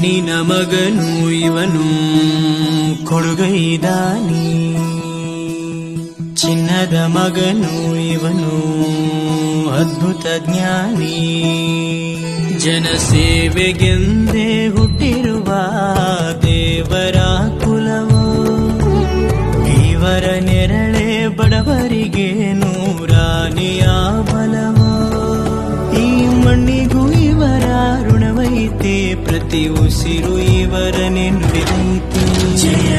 ಮಣ್ಣಿನ ಮಗನು ಇವನು ಕೊಡುಗೈದಾನಿ, ಚಿನ್ನದ ಮಗನು ಇವನು ಅದ್ಭುತ ಜ್ಞಾನಿ. ಜನಸೇವೆಗೆಂದೇ ಹುಟ್ಟಿರುವ ದೇವರ ಕುಲವೋ, ಇವರ ನೆರಳೆ ಬಡವರಿಗೆ ನೂರಾನೆಯ ಬಲವೋ. ಈ ಮಣ್ಣಿಗೂ ಇವರ ಋಣವೈತೆ, ಪ್ರತಿ ಉಸಿರು ಇವರ ನೆನಪಿದೈತೆ. ಜಯ